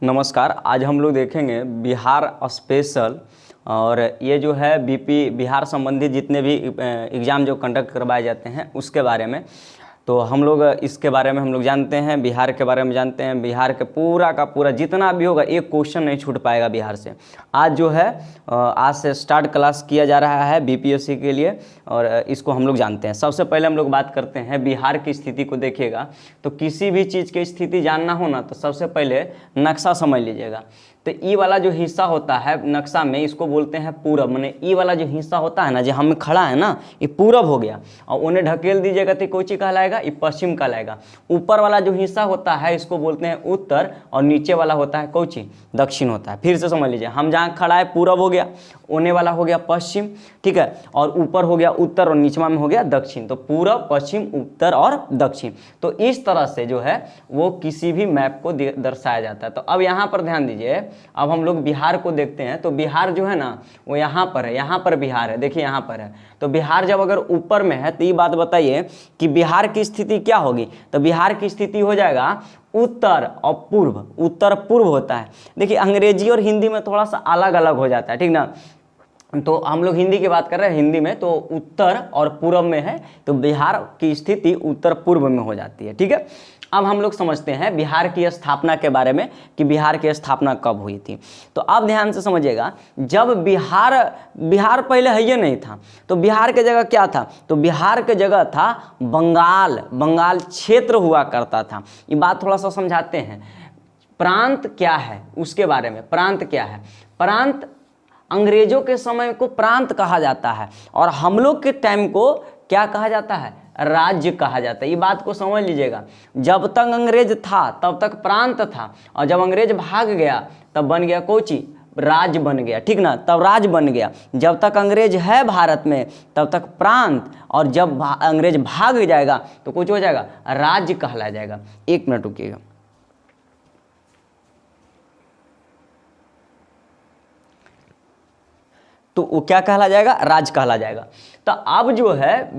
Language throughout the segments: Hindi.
नमस्कार। आज हम लोग देखेंगे बिहार स्पेशल और ये जो है बीपी बिहार संबंधी जितने भी एग्ज़ाम जो कंडक्ट करवाए जाते हैं उसके बारे में। तो हम लोग इसके बारे में हम लोग जानते हैं, बिहार के बारे में जानते हैं। बिहार के पूरा का पूरा जितना भी होगा एक क्वेश्चन नहीं छूट पाएगा बिहार से। आज जो है आज से स्टार्ट क्लास किया जा रहा है बीपीएससी के लिए और इसको हम लोग जानते हैं। सबसे पहले हम लोग बात करते हैं बिहार की स्थिति को। देखिएगा तो किसी भी चीज़ की स्थिति जानना हो ना तो सबसे पहले नक्शा समझ लीजिएगा। तो ई वाला जो हिस्सा होता है नक्शा में इसको बोलते हैं पूरब। माने ई वाला जो हिस्सा होता है ना जो हम खड़ा है ना ये पूरब हो गया और उन्हें ढकेल दीजिएगा तो कोची कहलाएगा, ये पश्चिम कहलाएगा। ऊपर वाला जो हिस्सा होता है इसको बोलते हैं उत्तर और नीचे वाला होता है कोची, दक्षिण होता है। फिर से समझ लीजिए, हम जहाँ खड़ा है पूरब हो गया, ओने वाला हो गया पश्चिम, ठीक है, और ऊपर हो गया उत्तर और नीचवा में हो गया दक्षिण। तो पूरब, पश्चिम, उत्तर और दक्षिण। तो इस तरह से जो है वो किसी भी मैप को दर्शाया जाता है। तो अब यहाँ पर ध्यान दीजिए, अब हम लोग बिहार को देखते हैं। तो बिहार जो है ना वो यहाँ पर है, यहाँ पर बिहार है, देखिए यहाँ पर है। तो बिहार जब अगर ऊपर में है तो ये बात बताइए कि बिहार की स्थिति क्या होगी। तो बिहार की स्थिति हो जाएगा उत्तर और पूर्व। उत्तर पूर्व होता है। देखिए अंग्रेजी और हिंदी में थोड़ा सा अलग अलग हो जाता है, ठीक ना। तो हम लोग हिंदी की बात कर रहे हैं, हिंदी में तो उत्तर और पूर्व में है तो बिहार की स्थिति उत्तर पूर्व में हो जाती है, ठीक है। अब हम लोग समझते हैं बिहार की स्थापना के बारे में कि बिहार की स्थापना कब हुई थी। तो अब ध्यान से समझिएगा, जब बिहार पहले है ये नहीं था तो बिहार के जगह क्या था। तो बिहार के जगह था बंगाल क्षेत्र हुआ करता था। ये बात थोड़ा सा समझाते हैं। प्रांत क्या है उसके बारे में। प्रांत क्या है? प्रांत अंग्रेजों के समय को प्रांत कहा जाता है और हम लोग के टाइम को क्या कहा जाता है? राज्य कहा जाता है। ये बात को समझ लीजिएगा। जब तक अंग्रेज था तब तक प्रांत था और जब अंग्रेज भाग गया तब बन गया कोची, राज्य बन गया, ठीक ना। तब राज्य बन गया। जब तक अंग्रेज है भारत में तब तक प्रांत, और जब अंग्रेज भाग जाएगा तो कुछ हो जाएगा, राज्य कहलाया जाएगा। एक मिनट रुकिएगा। तो वो क्या कहला जाएगा? राज्य कहला जाएगा। तो अब जो है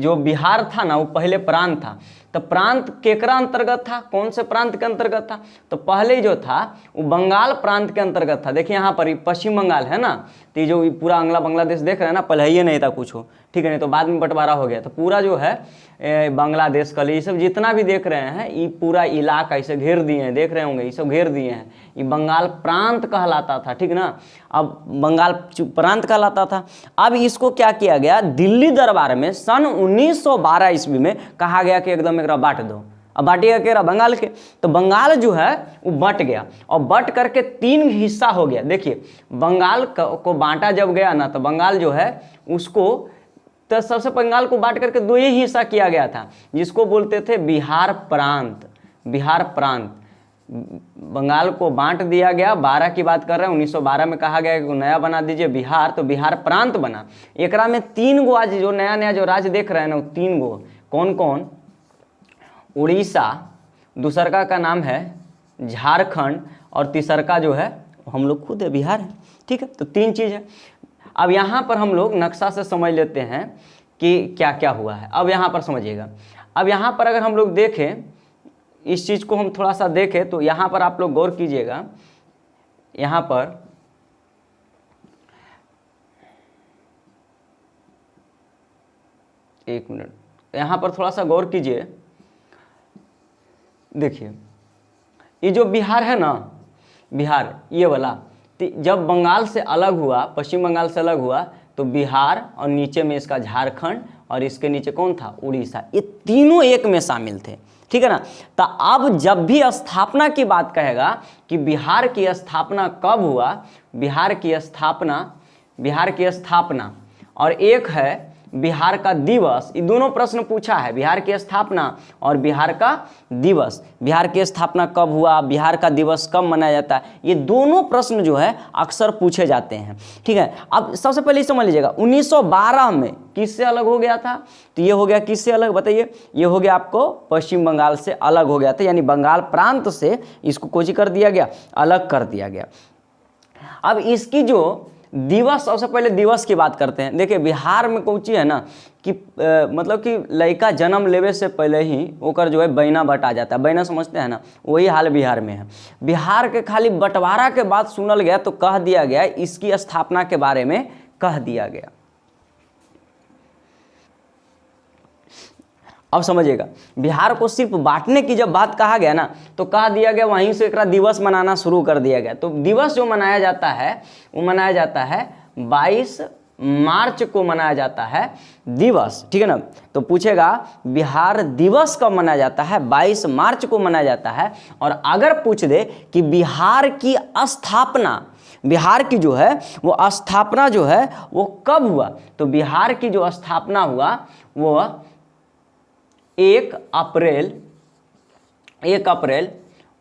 जो बिहार था ना वो पहले प्रांत था। तो प्रांत केकरा अंतर्गत था? कौन से प्रांत के अंतर्गत था? तो पहले जो था वो बंगाल प्रांत के अंतर्गत था। देखिए यहाँ पर पश्चिम बंगाल है ना, तो ये जो पूरा अंगला बांग्लादेश देख रहे हैं ना, पहले ये नहीं था कुछ हो, ठीक है, नहीं तो बाद में बंटवारा हो गया। तो पूरा जो है बांग्लादेश का ये सब जितना भी देख रहे हैं ये पूरा इलाका इसे घेर दिए हैं, देख रहे होंगे ये सब घेर दिए हैं। ये बंगाल प्रांत कहलाता था, ठीक ना। अब बंगाल प्रांत कहलाता था। अब इसको क्या किया गया, दिल्ली दरबार में सन 1912 ईस्वी में कहा गया कि एकदम एकरा बांट दो। अब बांटिएगा केरा बंगाल के। तो बंगाल जो है वो बट गया और बट करके 3 हिस्सा हो गया। देखिए बंगाल को बांटा जब गया ना तो बंगाल जो है उसको तो सबसे बंगाल को बांट करके 2 ही हिस्सा किया गया था जिसको बोलते थे बिहार प्रांत। बिहार प्रांत बंगाल को बांट दिया गया। 12 की बात कर रहे हैं, 1912 में कहा गया कि नया बना दीजिए बिहार, तो बिहार प्रांत बना। एकरा में 3 गो आज जो नया जो राज्य देख रहे हैं ना वो 3 गो कौन कौन? उड़ीसा, दूसरका का नाम है झारखंड और तीसरका जो है हम लोग खुद है बिहार है, ठीक है। तो 3 चीज़ है। अब यहाँ पर हम लोग नक्शा से समझ लेते हैं कि क्या क्या हुआ है। अब यहाँ पर समझिएगा। अब यहाँ पर अगर हम लोग देखें इस चीज़ को, हम थोड़ा सा देखें तो यहाँ पर आप लोग गौर कीजिएगा। यहाँ पर एक मिनट, यहाँ पर थोड़ा सा गौर कीजिए। देखिए ये जो बिहार है ना, बिहार ये वाला जब बंगाल से अलग हुआ, पश्चिम बंगाल से अलग हुआ तो बिहार और नीचे में इसका झारखंड और इसके नीचे कौन था? उड़ीसा। ये तीनों एक में शामिल थे, ठीक है ना। तो अब जब भी स्थापना की बात कहेगा कि बिहार की स्थापना कब हुआ, बिहार की स्थापना और एक है बिहार का दिवस, ये दोनों प्रश्न पूछा है। बिहार की स्थापना और बिहार का दिवस, बिहार की स्थापना कब हुआ, बिहार का दिवस कब मनाया जाता है, ये दोनों प्रश्न जो है अक्सर पूछे जाते हैं, ठीक है। अब सबसे पहले समझ लीजिएगा 1912 में किससे अलग हो गया था? तो ये हो गया किससे अलग बताइए? ये हो गया आपको पश्चिम बंगाल से अलग हो गया था, यानी बंगाल प्रांत से इसको कोची कर दिया गया, अलग कर दिया गया। अब इसकी जो दिवस, सबसे पहले दिवस की बात करते हैं। देखिए बिहार में कौन चीज है ना कि मतलब कि लड़का जन्म लेवे से पहले ही ओकर जो है बैना बटा जाता है। बैना समझते हैं ना, वही हाल बिहार में है। बिहार के खाली बंटवारा के बाद सुनल गया तो कह दिया गया, इसकी स्थापना के बारे में कह दिया गया। अब समझिएगा, बिहार को सिर्फ बांटने की जब बात कहा गया ना तो कह दिया गया, वहीं से एक दिवस मनाना शुरू कर दिया गया। तो दिवस जो मनाया जाता है वो मनाया जाता है 22 मार्च को मनाया जाता है दिवस, ठीक है ना। तो पूछेगा बिहार दिवस कब मनाया जाता है, 22 मार्च को मनाया जाता है। और अगर पूछ दे कि बिहार की स्थापना, बिहार की जो है वो स्थापना जो है वो कब हुआ, तो बिहार की जो स्थापना हुआ वो 1 अप्रैल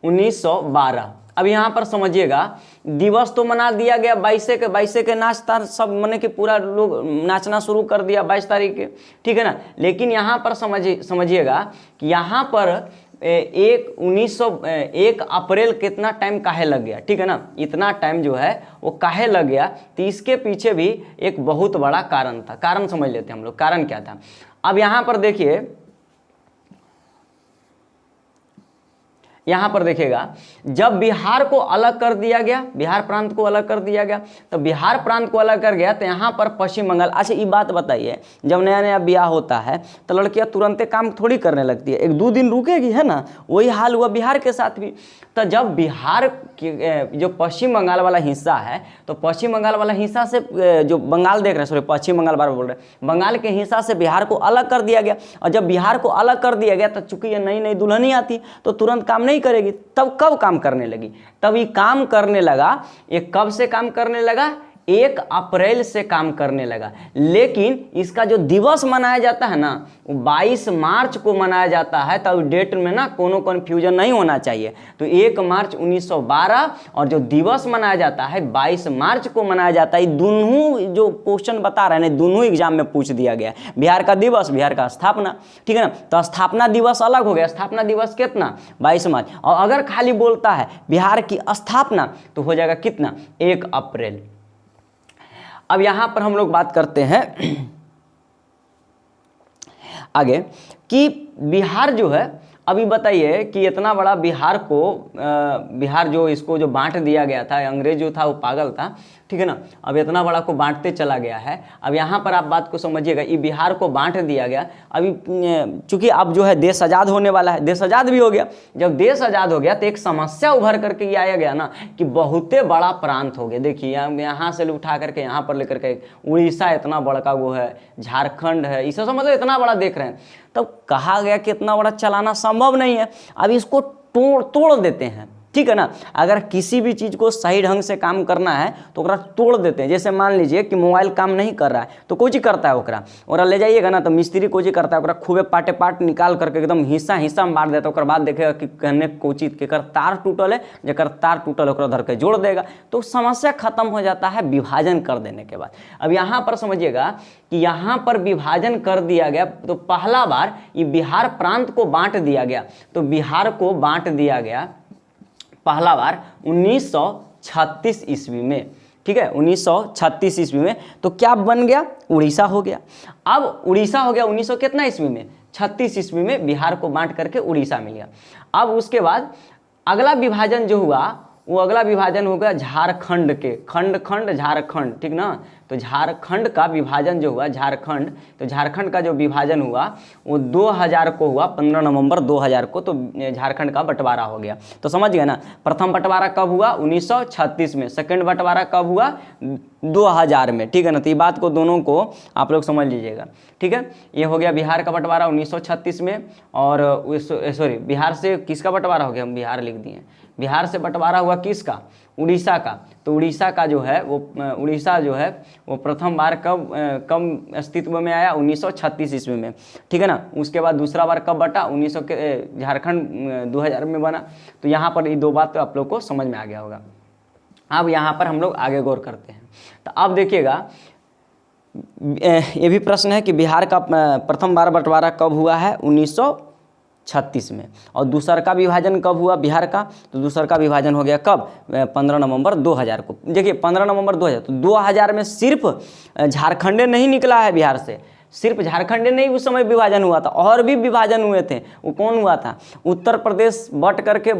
1912। अब यहाँ पर समझिएगा, दिवस तो मना दिया गया 22 के नाचता सब मने कि पूरा लोग नाचना शुरू कर दिया 22 तारीख के, ठीक है ना। लेकिन यहाँ पर समझिएगा कि यहाँ पर 1 अप्रैल कितना टाइम काहे लग गया, ठीक है ना। इतना टाइम जो है वो काहे लग गया, तो इसके पीछे भी एक बहुत बड़ा कारण था। कारण समझ लेते हैं हम लोग, कारण क्या था। अब यहाँ पर देखिए, यहाँ पर देखिएगा, जब बिहार को अलग कर दिया गया, बिहार प्रांत को अलग कर दिया गया, तो बिहार प्रांत को अलग कर गया तो यहाँ पर पश्चिम बंगाल। अच्छा ये बात बताइए, जब नया नया ब्याह होता है तो लड़कियाँ तुरंत काम थोड़ी करने लगती है, 1-2 दिन रुकेगी, है ना। वही हाल हुआ बिहार के साथ भी। तो जब बिहार के जो पश्चिम बंगाल वाला हिस्सा है, तो पश्चिम बंगाल वाला हिस्सा से जो बंगाल देख रहे हैं, सॉरी पश्चिम बंगाल बार बोल रहे हैं, बंगाल के हिस्सा से बिहार को अलग कर दिया गया। और जब बिहार को अलग कर दिया गया तो चूंकि ये नई नई दुल्हन आती तो तुरंत काम नहीं करेगी, तब कब काम करने लगी, तब ये काम करने लगा, ये कब से काम करने लगा, 1 अप्रैल से काम करने लगा। लेकिन इसका जो दिवस मनाया जाता है ना वो 22 मार्च को मनाया जाता है। तब डेट में ना कोनो कन्फ्यूजन नहीं होना चाहिए। तो 1 मार्च 1912 और जो दिवस मनाया जाता है 22 मार्च को मनाया जाता है। दोनों जो क्वेश्चन बता रहे हैं दोनों एग्जाम में पूछ दिया गया, बिहार का दिवस, बिहार का स्थापना, ठीक है ना। तो स्थापना दिवस अलग हो गया, स्थापना दिवस कितना 22 मार्च। और अगर खाली बोलता है बिहार की स्थापना तो हो जाएगा कितना 1 अप्रैल। अब यहां पर हम लोग बात करते हैं आगे कि बिहार जो है, अभी बताइए कि इतना बड़ा बिहार को बिहार जो इसको जो बांट दिया गया था, अंग्रेज जो था वो पागल था, ठीक है ना। अब इतना बड़ा को बांटते चला गया है। अब यहाँ पर आप बात को समझिएगा, ये बिहार को बांट दिया गया। अभी चूंकि अब जो है देश आज़ाद होने वाला है, देश आज़ाद भी हो गया। जब देश आज़ाद हो गया तो एक समस्या उभर करके ये आया गया ना कि बहुते बड़ा प्रांत हो गया। देखिए यहाँ से उठा करके यहाँ पर लेकर के उड़ीसा इतना बड़का वो है, झारखंड है, इस सब मतलब इतना बड़ा देख रहे हैं। तब कहा गया कि इतना बड़ा चलाना संभव नहीं है, अब इसको तोड़ देते हैं, ठीक है ना। अगर किसी भी चीज़ को सही ढंग से काम करना है तो ओकरा तोड़ देते हैं। जैसे मान लीजिए कि मोबाइल काम नहीं कर रहा है तो कोई चीज़ करता है, ओकरा ले जाइएगा ना तो मिस्त्री कोई चीज़ करता है, ओकरा खूबे पाटे पाट निकाल करके एकदम हिस्सा में बांट देता है। ओकर बाद देखेगा कि कहने कोई चीज़ के तार टूटल है, जकर तार टूटल है ओकरा धर के जोड़ देगा, तो समस्या खत्म हो जाता है विभाजन कर देने के बाद। अब यहाँ पर समझिएगा कि यहाँ पर विभाजन कर दिया गया तो पहला बार ये बिहार प्रांत को बांट दिया गया। तो बिहार को बांट दिया गया पहला बार 1936 ईस्वी में, ठीक है, 1936 ईस्वी में। तो क्या बन गया, उड़ीसा हो गया। अब उड़ीसा हो गया 1900 कितना ईस्वी में, 36 ईस्वी में बिहार को बांट करके उड़ीसा मिल गया। अब उसके बाद अगला विभाजन जो हुआ वो अगला विभाजन हो गया झारखंड के, खंड झारखंड, ठीक ना। तो झारखंड का विभाजन जो हुआ, झारखंड, तो झारखंड का जो विभाजन हुआ वो 2000 को हुआ, 15 नवंबर 2000 को। तो झारखंड का बंटवारा हो गया। तो समझ गए ना, प्रथम बंटवारा कब हुआ 1936 में, सेकंड बंटवारा कब हुआ 2000 में, ठीक है ना। तो ये बात को दोनों को आप लोग समझ लीजिएगा, ठीक है। ये हो गया बिहार का बंटवारा 1936 में। और सॉरी बिहार से किसका बंटवारा हो गया, हम बिहार लिख दिए, बिहार से बंटवारा हुआ किसका, उड़ीसा का। तो उड़ीसा का जो है वो उड़ीसा जो है वो प्रथम बार कब अस्तित्व में आया 1936 ईस्वी में, ठीक है ना। उसके बाद दूसरा बार कब बटा 1900 के, झारखंड 2000 में बना। तो यहाँ पर ये दो बात तो आप लोग को समझ में आ गया होगा। अब यहाँ पर हम लोग आगे गौर करते हैं। तो अब देखिएगा ये भी प्रश्न है कि बिहार का प्रथम बार बंटवारा कब हुआ है, 1936 36 में। और दूसर का विभाजन कब हुआ बिहार का? तो दूसर का विभाजन हो गया कब? 15 नवंबर 2000 को। देखिए 15 नवंबर 2000, तो 2000 में सिर्फ झारखंड नहीं निकला है बिहार से, सिर्फ झारखंड नहीं उस समय विभाजन हुआ था, और भी विभाजन हुए थे। वो कौन हुआ था? उत्तर प्रदेश बट करके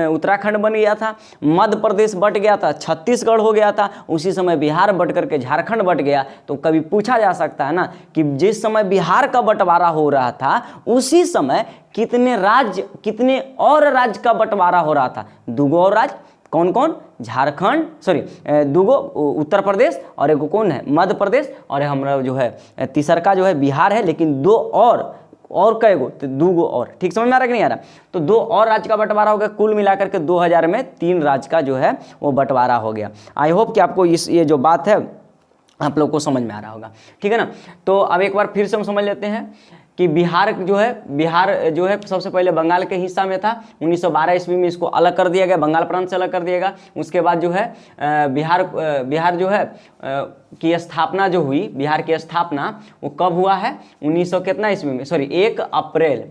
उत्तराखंड बन गया था, मध्य प्रदेश बट गया था, छत्तीसगढ़ हो गया था, उसी समय बिहार बट करके झारखंड बट गया। तो कभी पूछा जा सकता है ना कि जिस समय बिहार का बंटवारा हो रहा था उसी समय कितने और राज्य का बंटवारा हो रहा था? 2 और राज्य, कौन कौन? झारखंड, सॉरी 2 उत्तर प्रदेश और एक कौन है? मध्य प्रदेश, और हमारा जो है तीसर का जो है बिहार है, लेकिन 2 और कई गो? तो 2 और। ठीक समझ में आ रहा है कि नहीं आ रहा? तो 2 और राज्य का बंटवारा हो गया, कुल मिलाकर के 2000 में 3 राज्य का जो है वो बंटवारा हो गया। आई होप कि आपको ये जो बात है आप लोग को समझ में आ रहा होगा, ठीक है ना। तो अब एक बार फिर से हम समझ लेते हैं कि बिहार जो है सबसे पहले बंगाल के हिस्सा में था। 1912 ईस्वी में इसको अलग कर दिया गया, बंगाल प्रांत से अलग कर दिया गया। उसके बाद जो है बिहार जो है की स्थापना जो हुई, बिहार की स्थापना वो कब हुआ है? 1900 कितना ईस्वी में? सॉरी 1 अप्रैल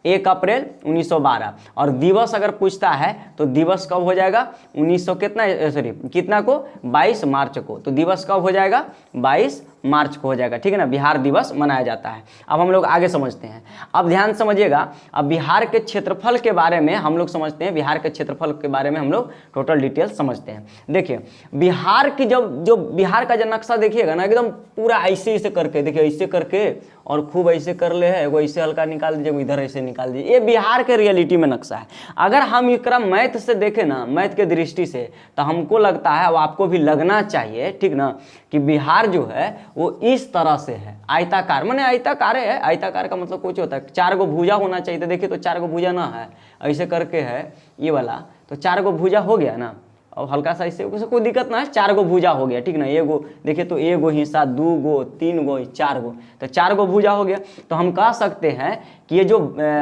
1912। और दिवस अगर पूछता है तो दिवस कब हो जाएगा? 1900 कितना को? 22 मार्च को। तो दिवस कब हो जाएगा? 22 मार्च को हो जाएगा, ठीक है ना। बिहार दिवस मनाया जाता है। अब हम लोग आगे समझते हैं। अब ध्यान समझिएगा, अब बिहार के क्षेत्रफल के बारे में हम लोग समझते हैं। बिहार के क्षेत्रफल के बारे में हम लोग टोटल डिटेल समझते हैं। देखिए बिहार की जो बिहार का जो नक्शा देखिएगा ना, एकदम पूरा ऐसे करके देखिए, ऐसे करके और खूब ऐसे कर ले है, वो ऐसे हल्का निकाल दीजिए, इधर ऐसे निकाल दीजिए। ये बिहार के रियलिटी में नक्शा है। अगर हम एकरा मैथ से देखें ना, मैथ के दृष्टि से, तो हमको लगता है और आपको भी लगना चाहिए, ठीक ना, कि बिहार जो है वो इस तरह से है, आयताकार। माने आयताकार है। आयताकार का मतलब कुछ होता है 4 गो भुजा होना चाहिए। तो देखिए तो 4 गो भुजा ना है, ऐसे करके है ये वाला, तो 4 गो भुजा हो गया ना। और हल्का सा इससे कोई दिक्कत ना है, 4 गो भुजा हो गया, ठीक ना। एगो देखिए तो एगो हिस्सा, 2 गो, 3 गो, 4 गो, तो 4 गो भुजा हो गया। तो हम कह सकते हैं कि ये जो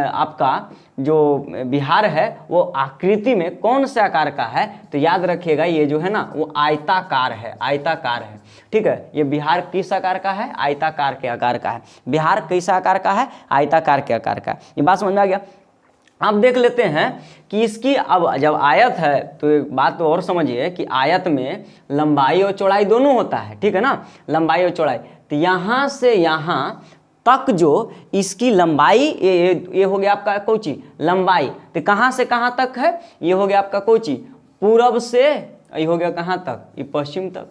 आपका जो बिहार है वो आकृति में कौन से आकार का है? तो याद रखिएगा ये जो है ना वो आयताकार है, आयताकार है, ठीक है। ये बिहार किस आकार का है? आयताकार के आकार का है। बिहार किस आकार का है? आयताकार के आकार का है। ये बात समझ में आ गया। अब देख लेते हैं कि इसकी, अब जब आयत है तो एक बात तो और समझिए कि आयत में लंबाई और चौड़ाई दोनों होता है, ठीक है ना, लंबाई और चौड़ाई। तो यहाँ से यहाँ तक जो इसकी लंबाई, ये हो गया आपका कोची लंबाई। तो कहाँ से कहाँ तक है? ये हो गया आपका कोची पूरब से, ये हो गया कहाँ तक? ये पश्चिम तक।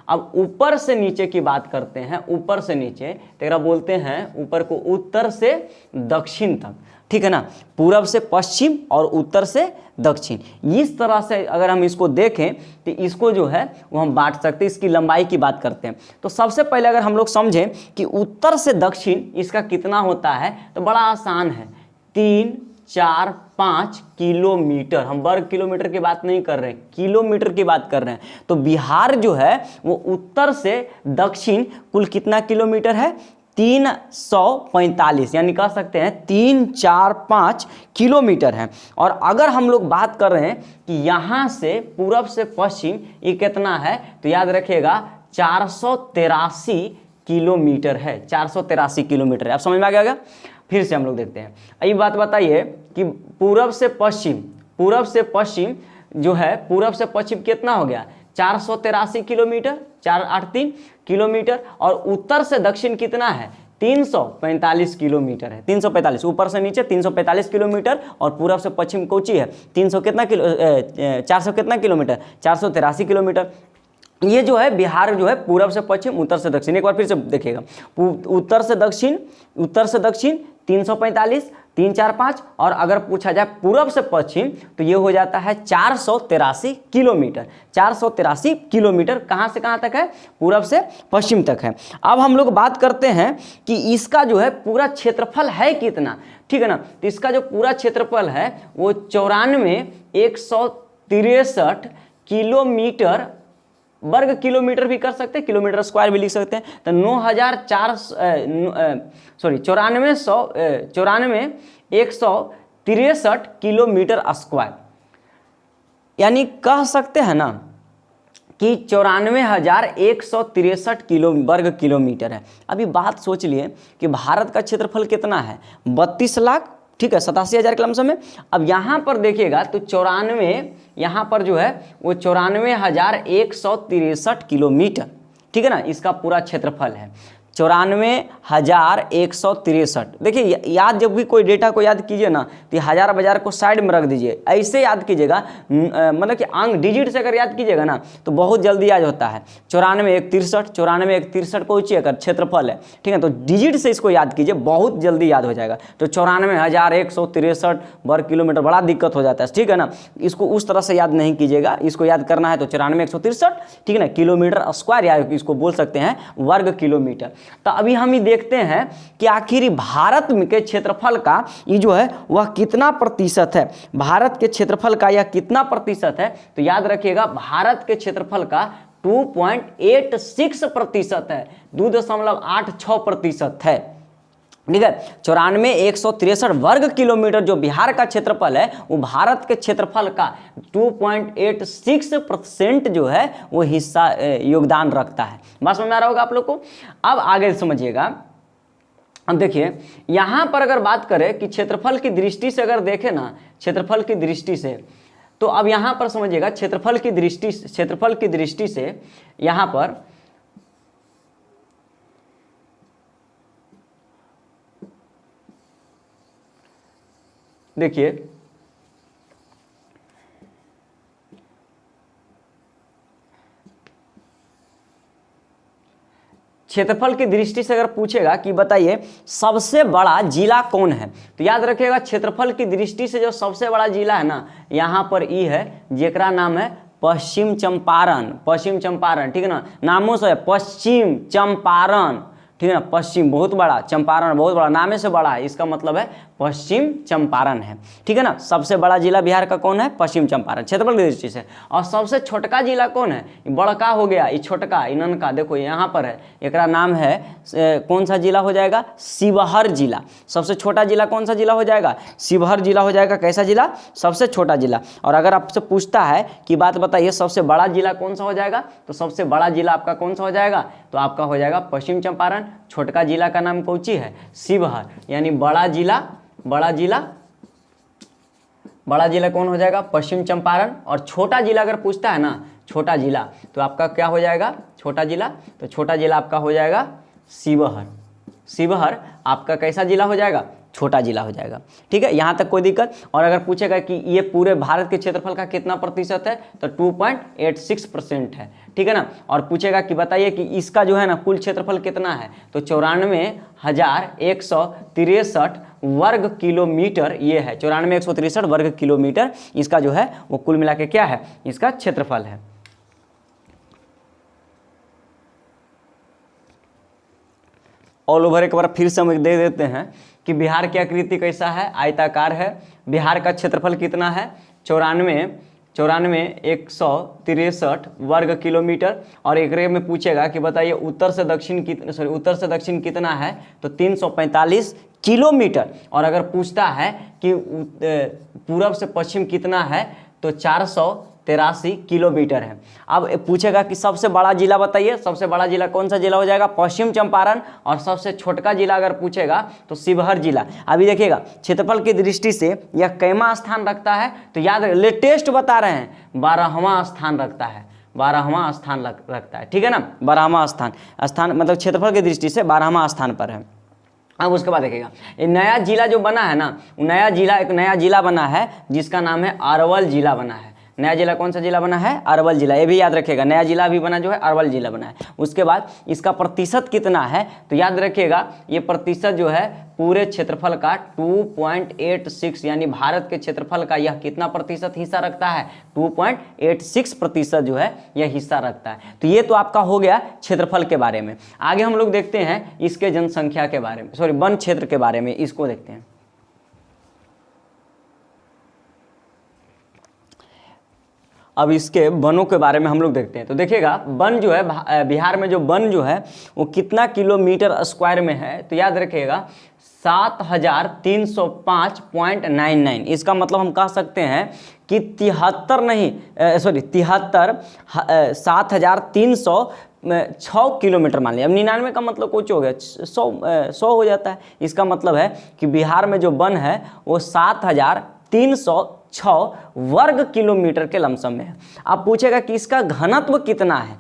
अब ऊपर से नीचे की बात करते हैं, ऊपर से नीचे तेरा बोलते हैं ऊपर को उत्तर से दक्षिण तक, ठीक है ना। पूरब से पश्चिम और उत्तर से दक्षिण, इस तरह से अगर हम इसको देखें तो इसको जो है वो हम बांट सकते हैं। इसकी लंबाई की बात करते हैं तो सबसे पहले अगर हम लोग समझें कि उत्तर से दक्षिण इसका कितना होता है, तो बड़ा आसान है, 3, 4, 5 किलोमीटर। हम वर्ग किलोमीटर की बात नहीं कर रहे हैं, किलोमीटर की बात कर रहे हैं। तो बिहार जो है वो उत्तर से दक्षिण कुल कितना किलोमीटर है? 345, यानी कह सकते हैं 3, 4, 5 किलोमीटर है। और अगर हम लोग बात कर रहे हैं कि यहाँ से पूरब से पश्चिम ये कितना है, तो याद रखिएगा 483 किलोमीटर है, 483 किलोमीटर है। आप समझ में आ गया? फिर से हम लोग देखते हैं। ये बात बताइए कि पूरब से पश्चिम जो है, पूरब से पश्चिम कितना हो गया? 483 किलोमीटर, 483 किलोमीटर। और उत्तर से दक्षिण कितना है? 345 किलोमीटर है, 345। ऊपर से नीचे 345 किलोमीटर और पूरब से पश्चिम कोची है 400 कितना किलोमीटर? 483 किलोमीटर। ये जो है बिहार जो है पूरब से पश्चिम, उत्तर से दक्षिण। एक बार फिर से देखिएगा, उत्तर से दक्षिण 345, 3, 4, 5, और अगर पूछा जाए पूरब से पश्चिम तो ये हो जाता है 483 किलोमीटर। 483 किलोमीटर कहाँ से कहाँ तक है? पूरब से पश्चिम तक है। अब हम लोग बात करते हैं कि इसका जो है पूरा क्षेत्रफल है कितना, ठीक है ना। तो इसका जो पूरा क्षेत्रफल है वो 94,163 किलोमीटर, वर्ग किलोमीटर भी कर सकते हैं, किलोमीटर स्क्वायर भी लिख सकते हैं। तो 94,163 किलोमीटर स्क्वायर, यानी कह सकते हैं ना कि 94,163 वर्ग किलोमीटर है। अभी बात सोच लिए कि भारत का क्षेत्रफल कितना है? ठीक है, 87,000 के लमसम में। अब यहाँ पर देखिएगा तो 94, यहाँ पर जो है वो 94,163 किलोमीटर, ठीक है ना, इसका पूरा क्षेत्रफल है 94,163। देखिए याद, जब भी कोई डेटा को याद कीजिए ना तो हजार बजार को साइड में रख दीजिए, ऐसे याद कीजिएगा, मतलब कि अंक डिजिट से अगर याद कीजिएगा ना तो बहुत जल्दी याद होता है। 94,163, 94,163 को ऊंची अगर क्षेत्रफल है, ठीक है, तो डिजिट से इसको याद कीजिए, बहुत जल्दी याद हो जाएगा। तो 94,163 वर्ग किलोमीटर, बड़ा दिक्कत हो जाता है, ठीक है ना, इसको उस तरह से याद नहीं कीजिएगा, इसको याद करना है तो 94,163, ठीक है ना, किलोमीटर स्क्वायर, या इसको बोल सकते हैं वर्ग किलोमीटर। तो अभी हम ये देखते हैं कि आखिर भारत में के क्षेत्रफल का ये जो है वह कितना प्रतिशत है, भारत के क्षेत्रफल का यह कितना प्रतिशत है। तो याद रखिएगा भारत के क्षेत्रफल का 2.86% है, 2.86% है, ठीक है। 94,163 वर्ग किलोमीटर जो बिहार का क्षेत्रफल है वो भारत के क्षेत्रफल का 2.86% जो है वो हिस्सा योगदान रखता है। बात समझ में आ रहा होगा आप लोग को। अब आगे समझिएगा, अब देखिए यहां पर अगर बात करें कि क्षेत्रफल की दृष्टि से अगर देखें ना, क्षेत्रफल की दृष्टि से, तो अब यहां पर समझिएगा क्षेत्रफल की दृष्टि से यहां पर देखिए क्षेत्रफल की दृष्टि से अगर पूछेगा कि बताइए सबसे बड़ा जिला कौन है, तो याद रखिएगा क्षेत्रफल की दृष्टि से जो सबसे बड़ा जिला है ना, यहां पर ई है, जेकरा नाम है पश्चिम चंपारण, पश्चिम चंपारण, ठीक है ना, नामों से पश्चिम चंपारण, ठीक है ना, पश्चिम बहुत बड़ा, चंपारण बहुत बड़ा, नामे से बड़ा है, इसका मतलब है पश्चिम चंपारण है, ठीक है ना। सबसे बड़ा जिला बिहार का कौन है, पश्चिम चंपारण, क्षेत्रफल की दृष्टि से। और सबसे छोटका जिला कौन है, बड़का हो गया, ये छोटका, इनका देखो यहाँ पर है, एकरा नाम है कौन सा जिला हो जाएगा, शिवहर जिला। सबसे छोटा जिला कौन सा जिला हो जाएगा, शिवहर जिला हो जाएगा। कैसा जिला, सबसे छोटा जिला। और अगर आपसे पूछता है कि बात बताइए सबसे बड़ा जिला कौन सा हो जाएगा, तो सबसे बड़ा जिला आपका कौन सा हो जाएगा, तो आपका हो जाएगा पश्चिम चंपारण। छोटका जिला का नाम कौन सी है, शिवहर। यानी बड़ा जिला कौन हो जाएगा, पश्चिम चंपारण। और छोटा जिला अगर पूछता है ना, छोटा जिला, तो आपका क्या हो जाएगा, छोटा जिला, तो छोटा जिला आपका हो जाएगा शिवहर। शिवहर आपका कैसा जिला हो जाएगा, छोटा जिला हो जाएगा, ठीक है, यहाँ तक कोई दिक्कत। और अगर पूछेगा कि ये पूरे भारत के क्षेत्रफल का कितना प्रतिशत है, तो 2.86% है, ठीक है ना। और पूछेगा कि बताइए कि इसका जो है ना कुल क्षेत्रफल कितना है, तो 94,163 वर्ग किलोमीटर ये है, 94,163 वर्ग किलोमीटर इसका जो है वो कुल मिला के क्या है, इसका क्षेत्रफल है। ऑल ओवर एक बार फिर से हम दे देते हैं कि बिहार की आकृति कैसा है, आयताकार है। बिहार का क्षेत्रफल कितना है, 94,163 वर्ग किलोमीटर। और एक में पूछेगा कि बताइए उत्तर से दक्षिण कितना है, तो 345 किलोमीटर। और अगर पूछता है कि पूरब से पश्चिम कितना है, तो 483 किलोमीटर है। अब पूछेगा कि सबसे बड़ा जिला बताइए, सबसे बड़ा जिला कौन सा जिला हो जाएगा, पश्चिम चंपारण। और सबसे छोटका जिला अगर पूछेगा तो शिवहर जिला। अभी देखिएगा क्षेत्रफल की दृष्टि से यह कैमा स्थान रखता है, तो याद लेटेस्ट बता रहे हैं, 12वां स्थान रखता है, 12वां स्थान रखता है, ठीक है ना, 12वां स्थान मतलब क्षेत्रफल की दृष्टि से 12वां स्थान पर है। अब उसके बाद देखिएगा ये नया जिला जो बना है ना, एक नया जिला बना है जिसका नाम है अरवल जिला बना है। नया जिला कौन सा जिला बना है, अरवल जिला। ये भी याद रखिएगा, नया जिला भी बना जो है अरवल जिला बना है। उसके बाद इसका प्रतिशत कितना है, तो याद रखिएगा ये प्रतिशत जो है पूरे क्षेत्रफल का 2.86, यानी भारत के क्षेत्रफल का यह कितना प्रतिशत हिस्सा रखता है, 2.86% जो है यह हिस्सा रखता है। तो ये तो आपका हो गया क्षेत्रफल के बारे में। आगे हम लोग देखते हैं इसके जनसंख्या के बारे में, वन क्षेत्र के बारे में, इसको देखते हैं। अब इसके वनों के बारे में हम लोग देखते हैं। तो देखिएगा वन जो है बिहार में जो वन जो है वो कितना किलोमीटर स्क्वायर में है, तो याद रखिएगा 7305.99। इसका मतलब हम कह सकते हैं कि 7306 किलोमीटर मान लिया। अब 99 का मतलब कुछ हो गया 100 हो जाता है। इसका मतलब है कि बिहार में जो वन है वो 7306 वर्ग किलोमीटर के लमसम में है। अब पूछेगा कि इसका घनत्व कितना है,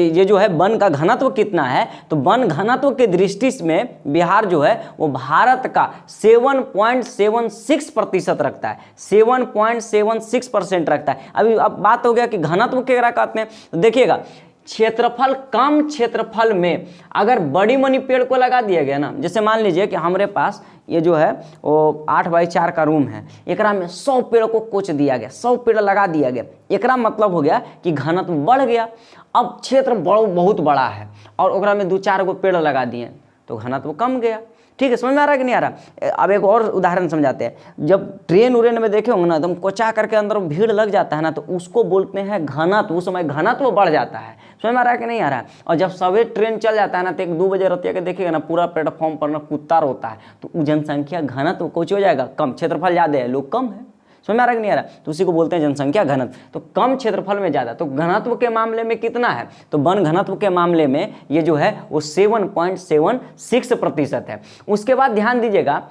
ये जो है वन का घनत्व कितना है, तो वन घनत्व के दृष्टि में बिहार जो है वो भारत का 7.76% रखता है, 7.76% रखता है। अभी अब बात हो गया कि घनत्व क्या कहते हैं। तो देखिएगा क्षेत्रफल, कम क्षेत्रफल में अगर बड़ी मनी पेड़ को लगा दिया गया ना, जैसे मान लीजिए कि हमारे पास ये जो है वो 8x4 का रूम है, एकरा में 100 पेड़ को कोच दिया गया, 100 पेड़ लगा दिया गया, एकरा मतलब हो गया कि घनत्व बढ़ गया। अब क्षेत्र बहुत बड़ा है और ओकरा में 2-4 गो पेड़ लगा दिए तो घनत्व कम गया। ठीक है, समझ में आ रहा है कि नहीं आ रहा। अब एक और उदाहरण समझाते हैं। जब ट्रेन उरेन में देखे होंगे ना, एकदम कोचा करके अंदर भीड़ लग जाता है ना, तो उसको बोलते हैं घनत्व। उस समय घनत्व बढ़ जाता है। समझ में आ रहा है कि नहीं आ रहा है। और जब सवेरे ट्रेन चल जाता है ना, तो 1-2 बजे रतिया के देखिएगा ना, पूरा प्लेटफॉर्म पर ना कुत्ता रोता है, तो जनसंख्या घनत्व कुछ हो जाएगा कम, क्षेत्रफल ज़्यादा है, लोग कम है। समझ में आ रहा है कि नहीं आ रहा, तो उसी को बोलते हैं जनसंख्या घनत्व। तो कम क्षेत्रफल में ज़्यादा, तो घनत्व के मामले में कितना है, तो वन घनत्व के मामले में ये जो है वो 7.76% है। उसके बाद ध्यान दीजिएगा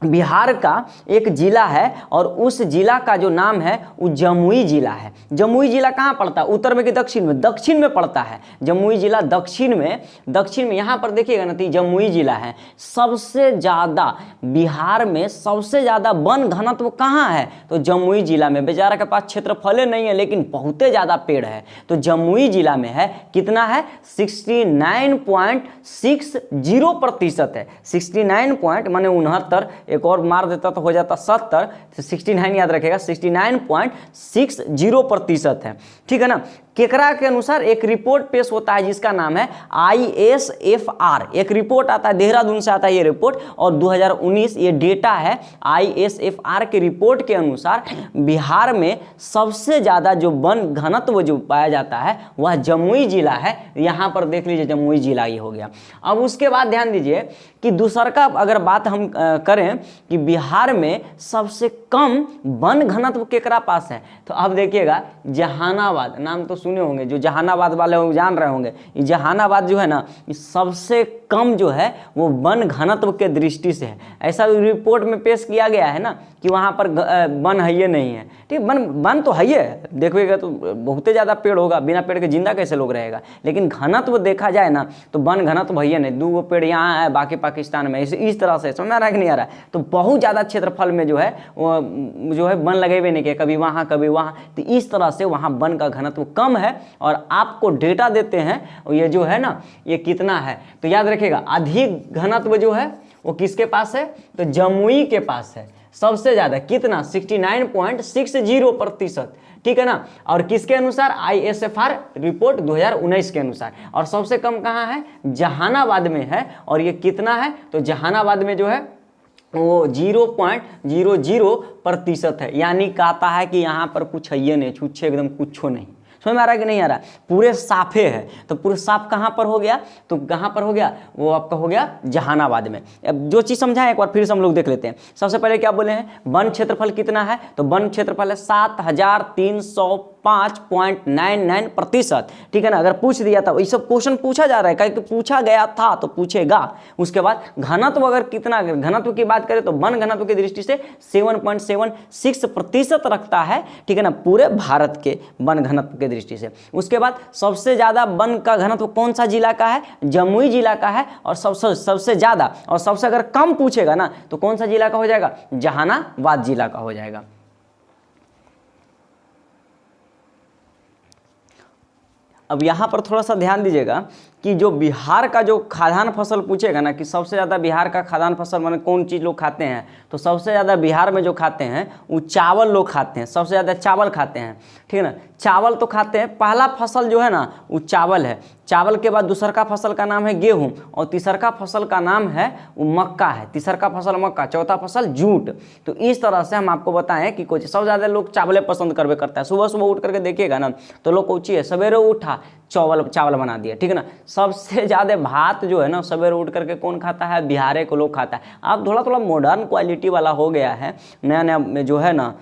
बिहार का एक जिला है और उस जिला का जो नाम है वो जमुई जिला है। जमुई जिला कहाँ पड़ता है, उत्तर में कि दक्षिण में, दक्षिण में पड़ता है जमुई जिला, दक्षिण में यहाँ पर देखिएगा ना, तो जमुई जिला है। सबसे ज़्यादा बिहार में सबसे ज़्यादा वन घनत्व कहाँ है, तो जमुई जिला में। बेचारा के पास क्षेत्रफल नहीं है लेकिन बहुत ज़्यादा पेड़ है, तो जमुई जिला में है। कितना है, 69.60% है। 69 पॉइंट माने 69, एक और मार देता तो हो जाता 70, तो 69 याद रखेगा, 69.60% है। ठीक है ना। केकरा के अनुसार एक रिपोर्ट पेश होता है जिसका नाम है ISFR। एक रिपोर्ट आता है, देहरादून से आता है ये रिपोर्ट, और 2019 ये डेटा है। ISFR के रिपोर्ट के अनुसार बिहार में सबसे ज़्यादा जो वन घनत्व जो पाया जाता है वह जमुई जिला है। यहाँ पर देख लीजिए जमुई जिला ये हो गया। अब उसके बाद ध्यान दीजिए कि दूसर का अगर बात हम करें कि बिहार में सबसे कम वन घनत्व केकरा पास है, तो अब देखिएगा जहानाबाद, नाम तो सुने होंगे, जो जहानाबाद वाले हो जान रहे होंगे। ये जहानाबाद जो है ना, सबसे कम जो है वो वन घनत्व के दृष्टि से है। ऐसा रिपोर्ट में पेश किया गया है ना कि वहाँ पर वन है ये नहीं है। ठीक, वन तो है ये, देखिएगा तो बहुत ज़्यादा पेड़ होगा, बिना पेड़ के जिंदा कैसे लोग रहेगा। लेकिन घनत्व देखा जाए ना तो वन घनत्व है ये नहीं, 2 पेड़ यहाँ है बाकी पाकिस्तान में, इस तरह से। समझ में आ रहा है कि नहीं आ रहा है। तो बहुत ज़्यादा क्षेत्रफल में जो है वो जो है वन लगे हुए नहीं किया, कभी वहाँ कभी वहाँ, तो इस तरह से वहाँ वन का घनत्व कम है। और आपको डेटा देते हैं ये जो है ना ये कितना है, तो याद रखिएगा अधिक घनत्व जो है वो किसके पास है, तो जमुई के पास है सबसे ज़्यादा। कितना, 69.60%। ठीक है ना। और किसके अनुसार, ISFR रिपोर्ट 2019 के अनुसार। और सबसे कम कहाँ है, जहानाबाद में है। और ये कितना है, तो जहानाबाद में जो है वो 0.00% है। यानी कहता है कि यहाँ पर कुछ है ये नहीं, छुच्छे एकदम कुछ नहीं। समझ में आ रहा है कि नहीं आ रहा, पूरे साफे है। तो पूरे साफ कहाँ पर हो गया, तो कहाँ पर हो गया, वो आपका हो गया जहानाबाद में। अब जो चीज़ समझाएं एक बार फिर से हम लोग देख लेते हैं। सबसे पहले क्या बोले हैं, वन क्षेत्रफल कितना है, तो वन क्षेत्रफल है 7305.99%। ठीक है ना। अगर पूछ दिया था, ये सब क्वेश्चन पूछा जा रहा है, कहीं पूछा गया था तो पूछेगा। उसके बाद घनत्व, अगर कितना घनत्व की बात करें तो वन घनत्व की दृष्टि से 7.76% रखता है। ठीक है ना, पूरे भारत के वन घनत्व के दृष्टि से। उसके बाद सबसे ज्यादा वन का घनत्व कौन सा जिला का है, जमुई जिला का है। और सबसे ज्यादा और सबसे अगर कम पूछेगा ना तो कौन सा जिला का हो जाएगा, जहानाबाद जिला का हो जाएगा। अब यहां पर थोड़ा सा ध्यान दीजिएगा कि जो बिहार का जो खाद्यान्न फसल पूछेगा ना कि सबसे ज़्यादा बिहार का खाद्यान्न फसल माने कौन चीज़ लोग खाते हैं, तो सबसे ज़्यादा बिहार में जो खाते हैं वो चावल लोग खाते हैं, सबसे ज़्यादा चावल खाते हैं, ठीक है ना। चावल तो खाते हैं, पहला फसल जो है ना वो चावल है, चावल के बाद दूसर का फसल का नाम है गेहूं, और तीसर का फसल का नाम है वो मक्का है, तीसर का फसल मक्का, चौथा फसल जूट। तो इस तरह से हम आपको बताएं कि कुछ सबसे ज़्यादा लोग चावले पसंद करवे करता है। सुबह सुबह उठ करके देखिएगा ना तो लोग कोची है सवेरे उठा चावल बना दिया, ठीक है ना। सबसे ज़्यादा भात जो है ना सवेरे उठ करके कौन खाता है, बिहारे को लोग खाता है। अब थोड़ा थोड़ा मॉडर्न क्वालिटी वाला हो गया है, नया नया में जो है ना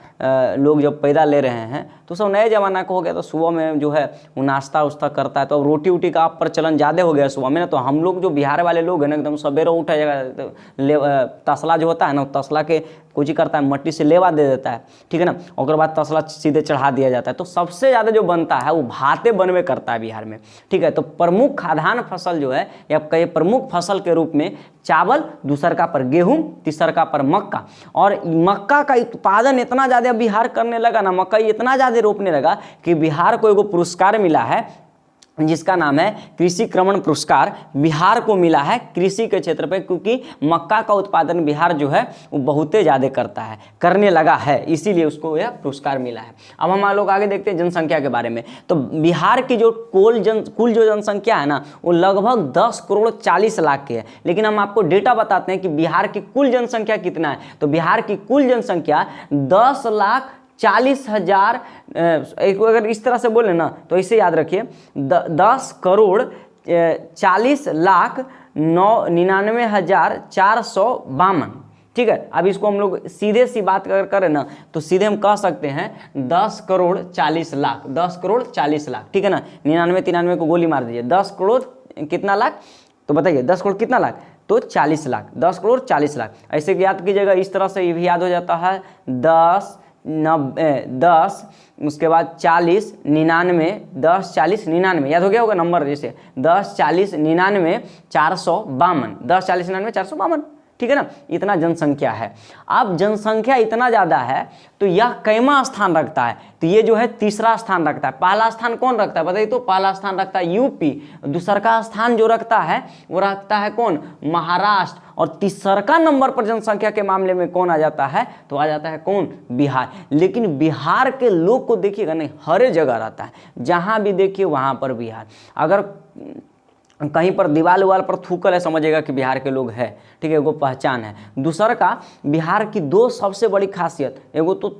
लोग जब पैदा ले रहे हैं तो सब नए ज़माना का हो गया, तो सुबह में जो है वो नाश्ता उस्ता करता है, तो अब रोटी वोटी का प्रचलन ज़्यादा हो गया सुबह में ना। तो हम लोग जो बिहार वाले लोग हैं ना एकदम सवेरे उठा जाएगा, तो तसला जो होता है ना तसला के कुछ ही करता है, मट्टी से लेवा दे देता है, ठीक है ना, और बाद तसला सीधे चढ़ा दिया जाता है। तो सबसे ज़्यादा जो बनता है वो भाते बनवे करता है बिहार में, ठीक है। तो प्रमुख खाद्यान्न फसल जो है या कई प्रमुख फसल के रूप में चावल, दूसर का पर गेहूं, तीसर का पर मक्का। और मक्का का उत्पादन इतना ज़्यादा बिहार करने लगा ना, मकई इतना ज़्यादा रोपने लगा कि बिहार को एगो पुरस्कार मिला है जिसका नाम है कृषि क्रमण पुरस्कार, बिहार को मिला है कृषि के क्षेत्र पे, क्योंकि मक्का का उत्पादन बिहार जो है वो बहुत ज़्यादा करता है, करने लगा है, इसीलिए उसको यह पुरस्कार मिला है। अब हम लोग आगे देखते हैं जनसंख्या के बारे में। तो बिहार की जो कुल जो जनसंख्या है ना वो लगभग 10 करोड़ 40 लाख की है। लेकिन हम आपको डेटा बताते हैं कि बिहार की कुल जनसंख्या कितना है। तो बिहार की कुल जनसंख्या 10,40,000, अगर इस तरह से बोले ना तो इसे याद रखिए 10 करोड़ 40 लाख 99,452, ठीक है। अब इसको हम लोग सीधे सी बात अगर करें ना तो सीधे हम कह सकते हैं 10 करोड़ 40 लाख, 10 करोड़ 40 लाख, ठीक है ना। 99 को गोली मार दीजिए, 10 करोड़ कितना लाख, तो बताइए 10 करोड़ कितना लाख, तो 40 लाख, 10 करोड़ 40 लाख। ऐसे याद कीजिएगा, इस तरह से ये भी याद हो जाता है 10 उसके बाद 40 99, 10 40 99, याद हो गया होगा नंबर, जैसे 10 40 99 452, 10 40 99 452, ठीक है ना। इतना जनसंख्या है। अब जनसंख्या इतना ज़्यादा है तो यह कैमा स्थान रखता है, तो ये जो है तीसरा स्थान रखता है। पहला स्थान कौन रखता है बताइए, तो पहला स्थान रखता है यूपी, दूसरा का स्थान जो रखता है वो रखता है कौन, महाराष्ट्र, और तीसरा नंबर पर जनसंख्या के मामले में कौन आ जाता है, तो आ जाता है कौन, बिहार। लेकिन बिहार के लोग को देखिएगा नहीं, हर जगह रहता है, जहाँ भी देखिए वहाँ पर बिहार। अगर कहीं पर दीवार उवाल पर थूकल है समझिएगा कि बिहार के लोग है, ठीक है, एगो पहचान है। दूसरा का बिहार की दो सबसे बड़ी खासियत, एगो तो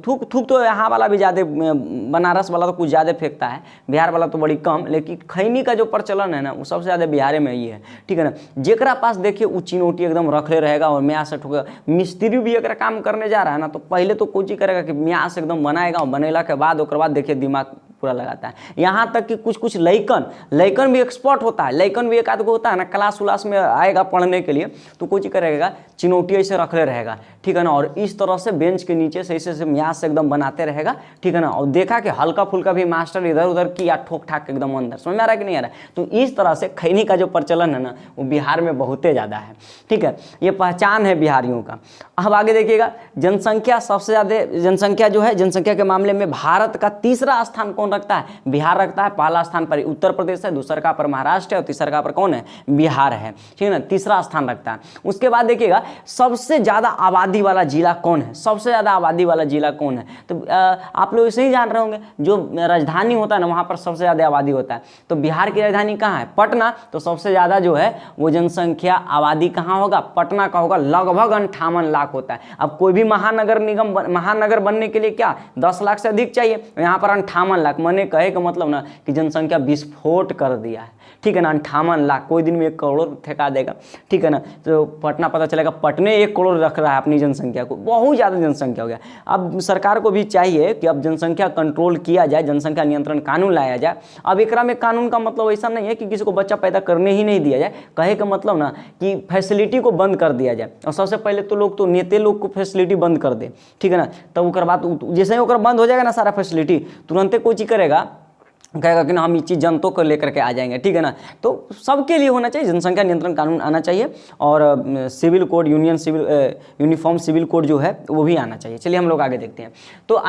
थूक तो यहाँ वाला भी ज़्यादा, बनारस वाला तो कुछ ज़्यादा फेंकता है, बिहार वाला तो बड़ी कम, लेकिन खैनी का जो प्रचलन है ना वो सबसे ज़्यादा बिहार में ही है, ठीक है ना। जेकरा पास देखिए वो चिनौटी एकदम रखले रहेगा और म्याँ से ठोकेगा। मिस्त्री भी अगर काम करने जा रहा है ना तो पहले तो कुछ ही करेगा कि म्याँ से एकदम बनाएगा, और बनेला के बाद ओकर बाद देखिए दिमाग पूरा लगाता है। यहाँ तक कि कुछ लइकन भी एक्सपर्ट होता है, लइकन भी एक आध गो होता है ना क्लास उलास में आएगा पढ़ने के लिए, तो कुछ करेगा चिनौटी ऐसे रखले रहेगा, ठीक है ना, और इस तरह से बेंच के नीचे से ऐसे म्यास से एकदम बनाते रहेगा, ठीक है ना। और देखा कि हल्का फुल्का भी मास्टर इधर उधर किया, ठोक ठाक एकदम अंदर, समझ में आ रहा है कि नहीं आ रहा है। तो इस तरह से खैनी का जो प्रचलन है ना वो बिहार में बहुत ज़्यादा है, ठीक है, ये पहचान है बिहारियों का। अब आगे देखिएगा, जनसंख्या सबसे ज़्यादा जनसंख्या जो है, जनसंख्या के मामले में भारत का तीसरा स्थान कौन रखता है, बिहार रखता है। पहला स्थान पर उत्तर प्रदेश है, दूसरा का पर महाराष्ट्र है, और तीसरा का पर कौन है, बिहार है, ठीक है ना, तीसरा स्थान रखता है। उसके बाद देखिएगा सबसे ज़्यादा आबादी वाला जिला कौन है, सबसे ज़्यादा आबादी वाला जिला कौन है, तो आप लोग इसे ही जान रहे होंगे, जो राजधानी होता है ना वहाँ पर सबसे ज़्यादा आबादी होता है। तो बिहार की राजधानी कहाँ है, पटना, तो सबसे ज़्यादा जो है वो जनसंख्या आबादी कहाँ होगा, पटना का होगा, लगभग 58 लाख होता है। अब कोई भी महानगर बनने के लिए क्या 10 लाख से अधिक चाहिए, यहाँ पर 58 लाख, मैंने कहे का मतलब ना कि जनसंख्या विस्फोट कर दिया है, ठीक है ना। 58 लाख, कोई दिन में 1 करोड़ ठेका देगा, ठीक है ना। तो पटना पता चलेगा पटने 1 करोड़ रख रहा है अपनी जनसंख्या को, बहुत ज़्यादा जनसंख्या हो गया। अब सरकार को भी चाहिए कि अब जनसंख्या कंट्रोल किया जाए, जनसंख्या नियंत्रण कानून लाया जाए। अब एकरा में कानून का मतलब ऐसा नहीं है कि किसी को बच्चा पैदा करने ही नहीं दिया जाए, कहे का मतलब ना कि फैसिलिटी को बंद कर दिया जाए। और सबसे पहले तो लोग तो नेते लोग को फैसिलिटी बंद कर दे, ठीक है ना, तब ओकर बाद जैसे ही ओकर बंद हो जाएगा ना सारा फैसिलिटी, तुरंत कोई चीज करेगा कहेगा कि ना हम ये चीज़ जनता को लेकर के आ जाएंगे, ठीक है ना। तो सबके लिए होना चाहिए, जनसंख्या नियंत्रण कानून आना चाहिए और civil code, uniform civil code जो है वो भी आना चाहिए। चलिए हम लोग आगे देखते हैं। तो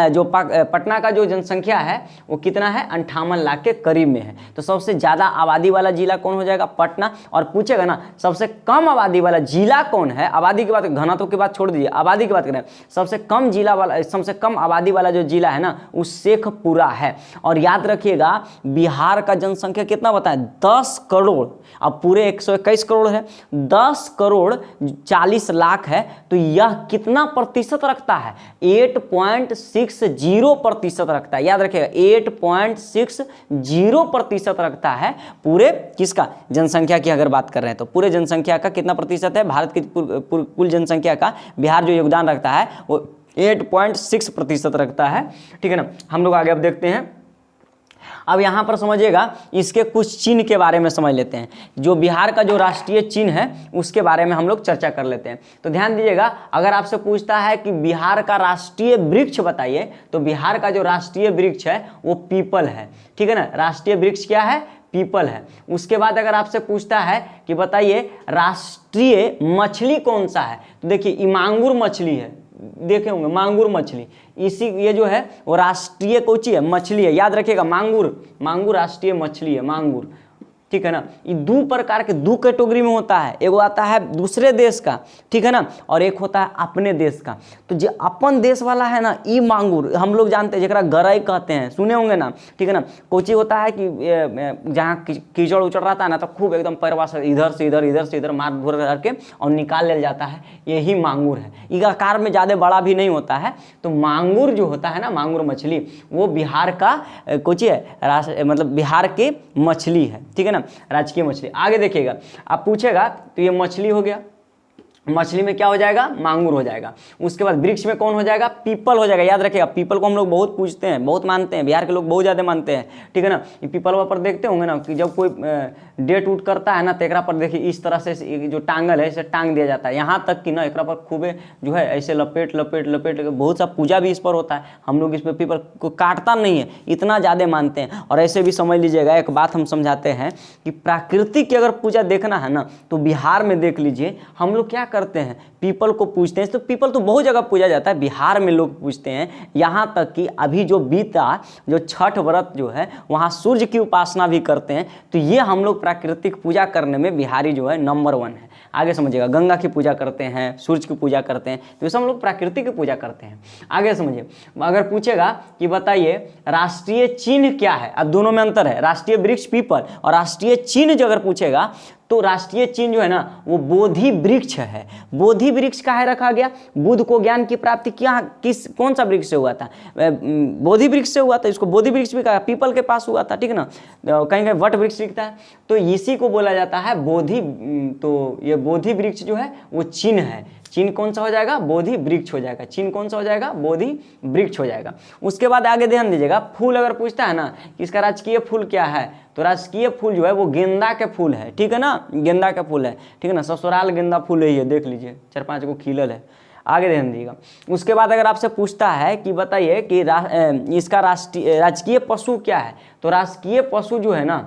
जो पटना का जो जनसंख्या है वो कितना है, 58 लाख के करीब में है। तो सबसे ज़्यादा आबादी वाला जिला कौन हो जाएगा, पटना। और पूछेगा ना सबसे कम आबादी वाला जिला कौन है, आबादी की बात, घनत्व की बात छोड़ दीजिए, आबादी की बात करें, सबसे कम जिला वाला, सबसे कम आबादी वाला जो जिला है ना वो शेखपुरा है। और याद रखिएगा बिहार का जनसंख्या कितना बताएं, 10 करोड़, अब पूरे 121 करोड़ है, 10 करोड़ 40 लाख है। तो यह कितना प्रतिशत रखता है, 8.60% रखता है। याद रखिएगा 8.60% रखता है पूरे किसका, जनसंख्या की अगर बात कर रहे हैं तो पूरे जनसंख्या का कितना प्रतिशत है, भारत की कुल जनसंख्या का बिहार जो योगदान रखता है वो 8.6% रखता है, ठीक है ना। हम लोग आगे अब देखते हैं। अब यहाँ पर समझिएगा इसके कुछ चिन्ह के बारे में समझ लेते हैं। जो बिहार का जो राष्ट्रीय चिन्ह है उसके बारे में हम लोग चर्चा कर लेते हैं। तो ध्यान दीजिएगा, अगर आपसे पूछता है कि बिहार का राष्ट्रीय वृक्ष बताइए, तो बिहार का जो राष्ट्रीय वृक्ष है वो पीपल है, ठीक है ना। राष्ट्रीय वृक्ष क्या है, पीपल है। उसके बाद अगर आपसे पूछता है कि बताइए राष्ट्रीय मछली कौन सा है, तो देखिए ये मांगुर मछली है, देखे होंगे मांगुर मछली, इसी ये जो है वो राष्ट्रीय कोची है, मछली है। याद रखिएगा मांगुर राष्ट्रीय मछली है, मांगुर, ठीक है ना। ये दो प्रकार के, दो कैटेगरी में होता है, एक आता है दूसरे देश का, ठीक है ना, और एक होता है अपने देश का। तो जो अपन देश वाला है ना ई मांगुर हम लोग जानते हैं, जरा गरई कहते हैं, सुने होंगे ना, ठीक है ना। कोची होता है कि जहाँ कीचड़ उचड़ रहता है ना तो खूब एकदम पैरवा से इधर से इधर मार धुर करके और निकाल लिया जाता है, यही मांगुर है। इसका आकार में ज़्यादा बड़ा भी नहीं होता है। तो मांगुर जो होता है ना, मांगुर मछली, वो बिहार का कोची है, मतलब बिहार की मछली है, ठीक है ना, राजकीय मछली। आगे देखिएगा, आप पूछेगा तो ये मछली हो गया, मछली में क्या हो जाएगा, मांगुर हो जाएगा। उसके बाद वृक्ष में कौन हो जाएगा, पीपल हो जाएगा। याद रखिएगा पीपल को हम लोग बहुत पूछते हैं, बहुत मानते हैं, बिहार के लोग बहुत ज़्यादा मानते हैं, ठीक है ना। ये पीपल पर देखते होंगे ना कि जब कोई डेट उट करता है ना तो एक पर देखिए इस तरह से जो टांगल है इसे टांग दिया जाता है, यहाँ तक कि ना एक पर खूबे जो है ऐसे लपेट बहुत सा पूजा भी इस पर होता है। हम लोग इस पर पीपल को काटता नहीं है, इतना ज़्यादा मानते हैं। और ऐसे भी समझ लीजिएगा, एक बात हम समझाते हैं कि प्राकृतिक की अगर पूजा देखना है ना तो बिहार में देख लीजिए, हम लोग क्या करते हैं, पीपल को पूजते हैं। तो पीपल तो बहुत जगह पूजा जाता है, बिहार में लोग पूजते हैं। यहाँ तक कि अभी जो बीता जो छठ व्रत जो है वहाँ सूर्य की उपासना भी करते हैं। तो ये हम लोग प्राकृतिक पूजा करने में बिहारी जो है नंबर 1 है। आगे समझिएगा, गंगा की पूजा करते हैं, सूर्य की पूजा करते हैं, तो ये हम लोग प्राकृतिक की पूजा करते हैं। आगे समझिए, अगर पूछेगा कि बताइए राष्ट्रीय चिन्ह क्या है, अब दोनों में अंतर है, राष्ट्रीय वृक्ष पीपल और राष्ट्रीय चिन्ह जो अगर पूछेगा तो राष्ट्रीय चिन्ह जो है ना वो बोधि वृक्ष है। बोधि वृक्ष काहे रखा गया, बुद्ध को ज्ञान की प्राप्ति कौन सा वृक्ष से हुआ था, बोधि वृक्ष से हुआ था, इसको बोधि वृक्ष भी कहा, पीपल के पास हुआ था, ठीक है ना। कहीं कहीं वट वृक्ष लिखता है, तो इसी को बोला जाता है बोधि। तो ये बोधि वृक्ष जो है वो चिन्ह है। चिन्ह कौन सा हो जाएगा, बोधि वृक्ष हो जाएगा। चिन्ह कौन सा हो जाएगा, बोधि वृक्ष हो जाएगा। उसके बाद आगे ध्यान दीजिएगा, फूल अगर पूछता है ना कि इसका राजकीय फूल क्या है, तो राजकीय फूल जो है वो गेंदा के फूल है, ठीक है ना, गेंदा का फूल है, ठीक है ना। ससुराल गेंदा फूल है, ये देख लीजिए 4-5 को खिलल है। आगे ध्यान दीजिएगा। उसके बाद अगर आपसे पूछता है कि बताइए कि इसका राजकीय पशु क्या है, तो राजकीय पशु जो है ना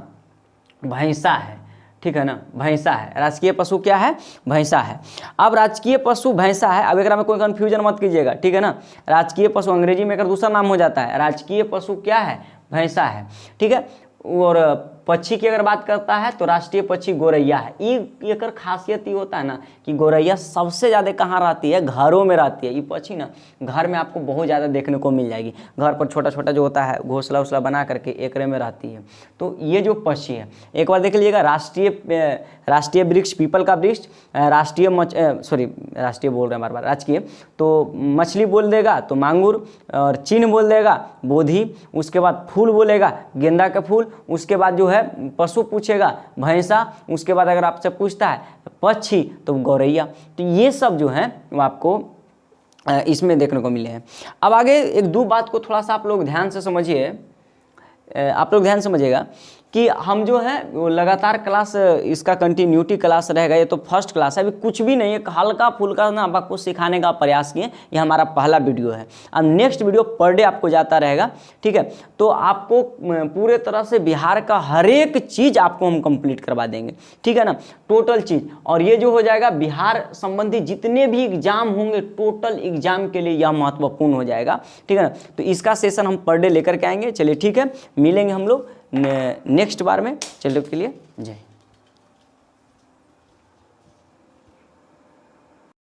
भैंसा है, ठीक है ना, भैंसा है। राजकीय पशु क्या है, भैंसा है। अब राजकीय पशु भैंसा है, अब एक में कोई कन्फ्यूजन मत कीजिएगा, ठीक है ना। राजकीय पशु अंग्रेजी में अगर दूसरा नाम हो जाता है, राजकीय पशु क्या है, भैंसा है, ठीक है। और पक्षी की अगर बात करता है तो राष्ट्रीय पक्षी गोरैया है। ये कर खासियत ये होता है ना कि गोरैया सबसे ज़्यादा कहाँ रहती है, घरों में रहती है। ये पक्षी ना घर में आपको बहुत ज़्यादा देखने को मिल जाएगी, घर पर छोटा छोटा जो होता है घोंसला उसला बना करके एकरे में रहती है। तो ये जो पक्षी है, एक बार देख लीजिएगा, राष्ट्रीय वृक्ष पीपल का वृक्ष, राष्ट्रीय बोल रहे हैं बार राजकीय, तो मछली बोल देगा तो मांगुर, और चिन्ह बोल देगा बोधि, उसके बाद फूल बोलेगा गेंदा का फूल, उसके बाद जो है पशु पूछेगा भैंसा, उसके बाद अगर आपसे पूछता है पक्षी तो गौरैया। तो ये सब जो है वो आपको इसमें देखने को मिले हैं। अब आगे एक दो बात को थोड़ा सा आप लोग ध्यान से समझिए, आप लोग ध्यान समझिएगा कि हम जो है वो लगातार क्लास, इसका कंटिन्यूटी क्लास रहेगा। ये तो फर्स्ट क्लास है, अभी कुछ भी नहीं है, हल्का फुल्का ना आपको सिखाने का प्रयास किए। ये हमारा पहला वीडियो है। अब नेक्स्ट वीडियो पर डे आपको जाता रहेगा, ठीक है। तो आपको पूरे तरह से बिहार का हर एक चीज़ आपको हम कंप्लीट करवा देंगे, ठीक है ना, टोटल चीज़। और ये जो हो जाएगा बिहार संबंधी जितने भी एग्जाम होंगे, टोटल एग्जाम के लिए यह महत्वपूर्ण हो जाएगा, ठीक है ना। तो इसका सेशन हम पर डे लेकर के आएंगे। चलिए ठीक है, मिलेंगे हम लोग नेक्स्ट बार में। चलिए के लिए जय।